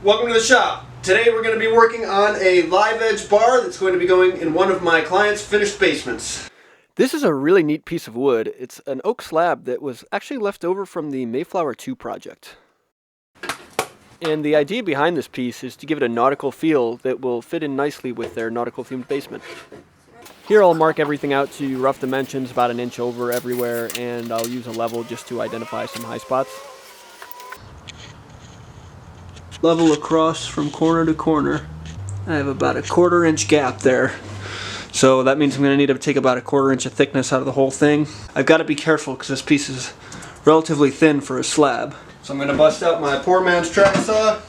Welcome to the shop. Today we're going to be working on a live edge bar that's going to be going in one of my client's finished basements. This is a really neat piece of wood. It's an oak slab that was actually left over from the Mayflower 2 project. And the idea behind this piece is to give it a nautical feel that will fit in nicely with their nautical themed basement. Here I'll mark everything out to rough dimensions, about an inch over everywhere, and I'll use a level just to identify some high spots. Level across from corner to corner. I have about a 1/4 inch gap there. So that means I'm going to need to take about a 1/4 inch of thickness out of the whole thing. I've got to be careful because this piece is relatively thin for a slab. So I'm going to bust out my poor man's track saw.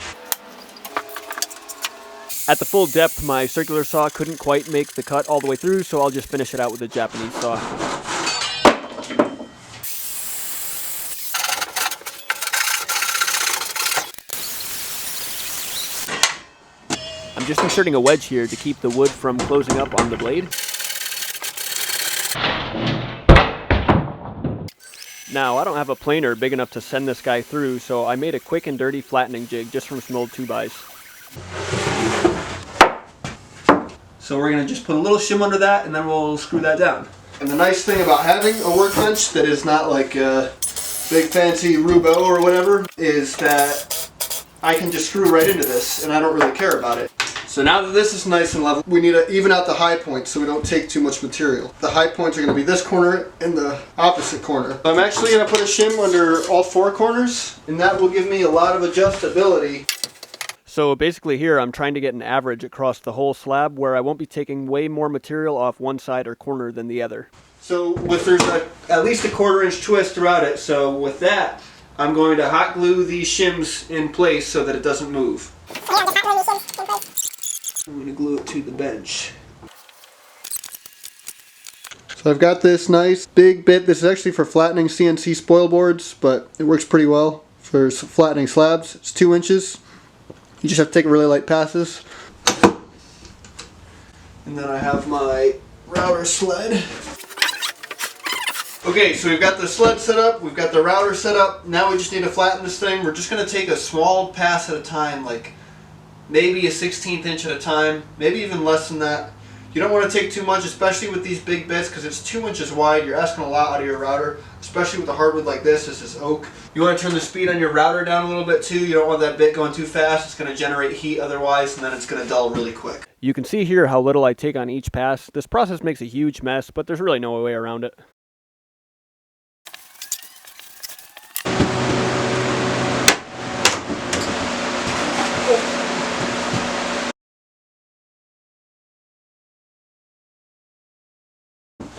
At the full depth, my circular saw couldn't quite make the cut all the way through, so I'll just finish it out with a Japanese saw. I'm just inserting a wedge here to keep the wood from closing up on the blade. Now, I don't have a planer big enough to send this guy through, so I made a quick and dirty flattening jig just from some old 2x. So we're going to just put a little shim under that and then we'll screw that down. And the nice thing about having a workbench that is not like a big fancy Rubo or whatever is that I can just screw right into this and I don't really care about it. So now that this is nice and level, we need to even out the high points so we don't take too much material. The high points are going to be this corner and the opposite corner. I'm actually going to put a shim under all 4 corners, and that will give me a lot of adjustability. So basically here I'm trying to get an average across the whole slab where I won't be taking way more material off one side or corner than the other. So there's at least a 1/4 inch twist throughout it, so with that I'm going to hot glue these shims in place so that it doesn't move. I'm going to glue it to the bench. So I've got this nice big bit. This is actually for flattening CNC spoil boards, but it works pretty well for flattening slabs. It's 2 inches. You just have to take really light passes. And then I have my router sled. Okay, so we've got the sled set up, we've got the router set up. Now we just need to flatten this thing. We're just going to take a small pass at a time, like maybe a 1/16 inch at a time, maybe even less than that. You don't want to take too much, especially with these big bits, because it's 2 inches wide. You're asking a lot out of your router, especially with a hardwood like this. This is oak. You want to turn the speed on your router down a little bit too. You don't want that bit going too fast. It's going to generate heat otherwise, and then it's going to dull really quick. You can see here how little I take on each pass. This process makes a huge mess, but there's really no way around it.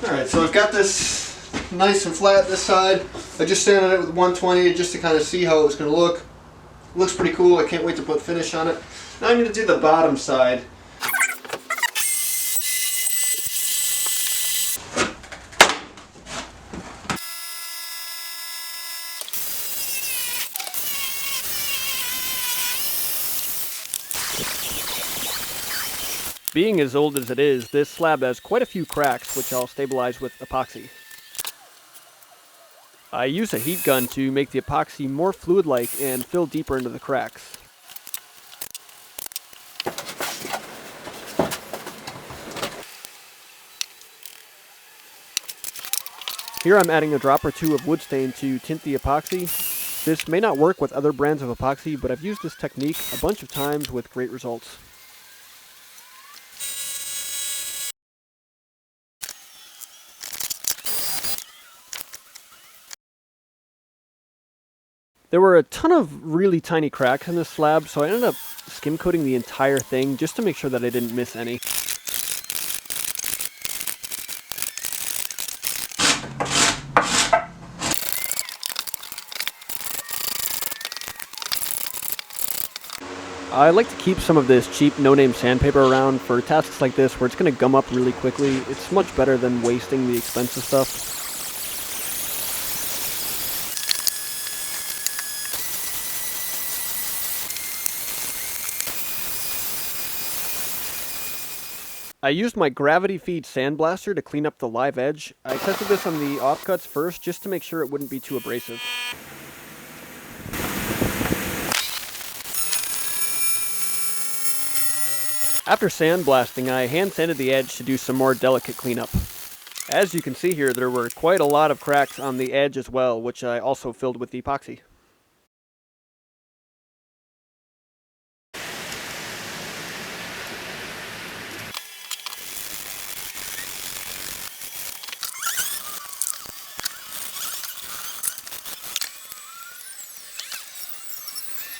Alright, so I've got this nice and flat this side. I just sanded it with 120 just to kind of see how it was going to look. It looks pretty cool. I can't wait to put finish on it. Now I'm going to do the bottom side. Being as old as it is, this slab has quite a few cracks, which I'll stabilize with epoxy. I use a heat gun to make the epoxy more fluid-like and fill deeper into the cracks. Here I'm adding a drop or two of wood stain to tint the epoxy. This may not work with other brands of epoxy, but I've used this technique a bunch of times with great results. There were a ton of really tiny cracks in this slab, so I ended up skim coating the entire thing just to make sure that I didn't miss any. I like to keep some of this cheap no-name sandpaper around for tasks like this where it's going to gum up really quickly. It's much better than wasting the expensive stuff. I used my gravity feed sandblaster to clean up the live edge. I tested this on the offcuts first just to make sure it wouldn't be too abrasive. After sandblasting, I hand sanded the edge to do some more delicate cleanup. As you can see here, there were quite a lot of cracks on the edge as well, which I also filled with epoxy.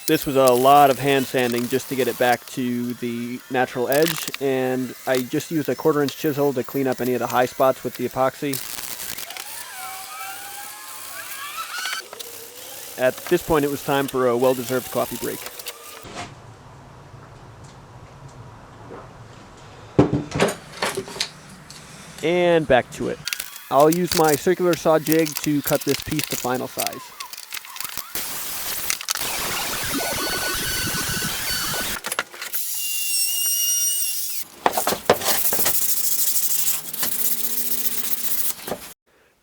This was a lot of hand sanding just to get it back to the natural edge, and I just used a 1/4-inch chisel to clean up any of the high spots with the epoxy. At this point, it was time for a well-deserved coffee break. And back to it. I'll use my circular saw jig to cut this piece to final size.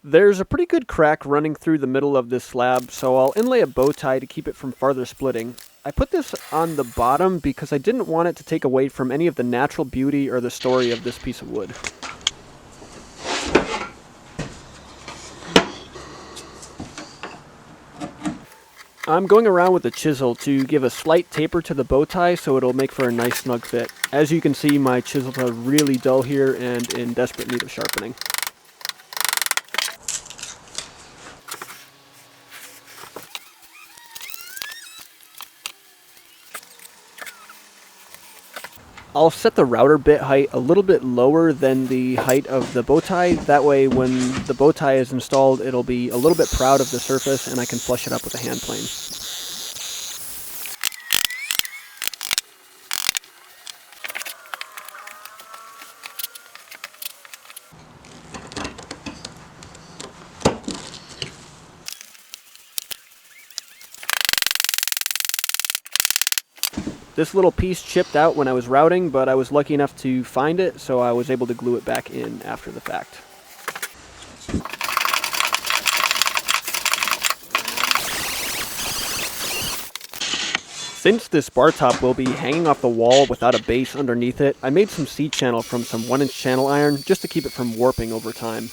There's a pretty good crack running through the middle of this slab, so I'll inlay a bow tie to keep it from farther splitting. I put this on the bottom because I didn't want it to take away from any of the natural beauty or the story of this piece of wood. I'm going around with a chisel to give a slight taper to the bow tie so it'll make for a nice snug fit. As you can see, my chisels are really dull here and in desperate need of sharpening. I'll set the router bit height a little bit lower than the height of the bow tie. That way when the bow tie is installed, it'll be a little bit proud of the surface and I can flush it up with a hand plane. This little piece chipped out when I was routing, but I was lucky enough to find it, so I was able to glue it back in after the fact. Since this bar top will be hanging off the wall without a base underneath it, I made some seat channel from some 1-inch channel iron just to keep it from warping over time.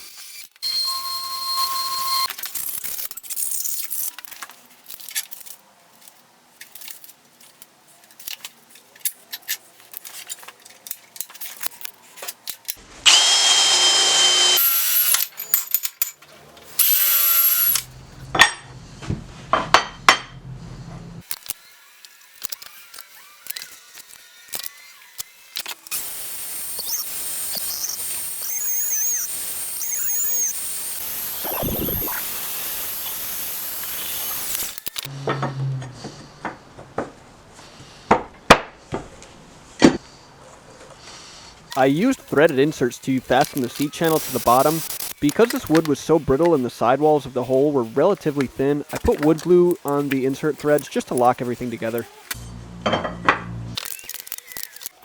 I used threaded inserts to fasten the seat channel to the bottom. Because this wood was so brittle and the sidewalls of the hole were relatively thin, I put wood glue on the insert threads just to lock everything together.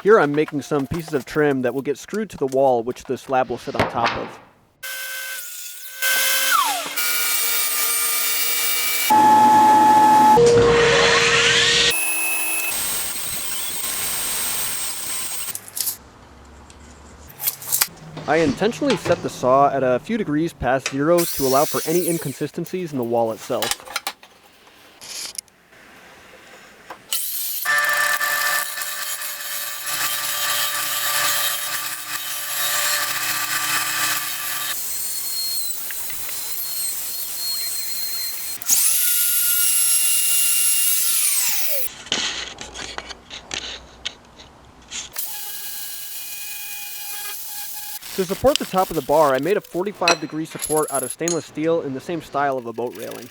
Here I'm making some pieces of trim that will get screwed to the wall, which the slab will sit on top of. I intentionally set the saw at a few degrees past zero to allow for any inconsistencies in the wall itself. To support the top of the bar, I made a 45-degree support out of stainless steel in the same style of a boat railing.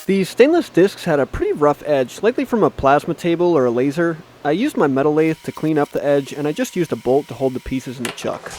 These stainless discs had a pretty rough edge, likely from a plasma table or a laser. I used my metal lathe to clean up the edge, and I just used a bolt to hold the pieces in a chuck.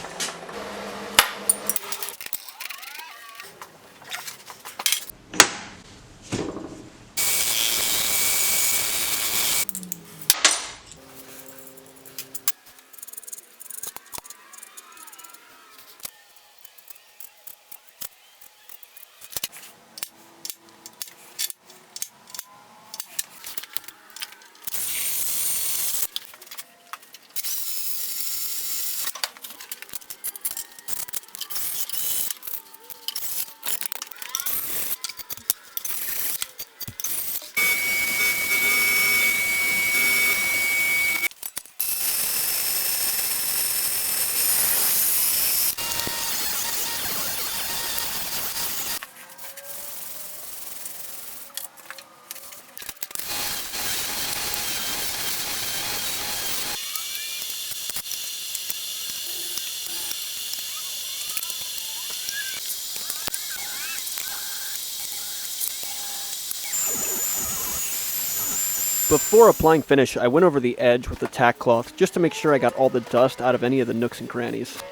Before applying finish, I went over the edge with the tack cloth just to make sure I got all the dust out of any of the nooks and crannies.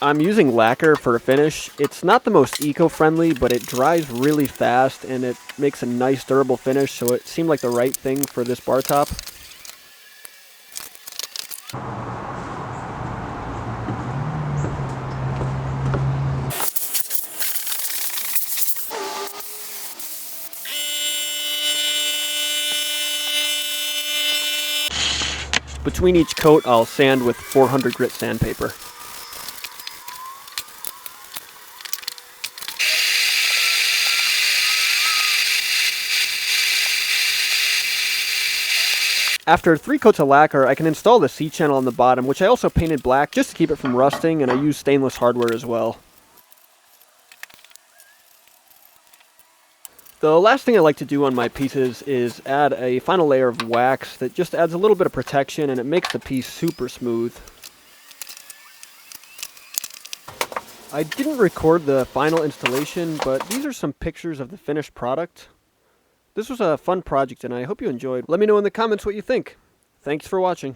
I'm using lacquer for a finish. It's not the most eco-friendly, but it dries really fast and it makes a nice durable finish, so it seemed like the right thing for this bar top. Between each coat, I'll sand with 400 grit sandpaper. After 3 coats of lacquer, I can install the C-channel on the bottom, which I also painted black just to keep it from rusting, and I use stainless hardware as well. The last thing I like to do on my pieces is add a final layer of wax that just adds a little bit of protection and it makes the piece super smooth. I didn't record the final installation, but these are some pictures of the finished product. This was a fun project and I hope you enjoyed. Let me know in the comments what you think. Thanks for watching.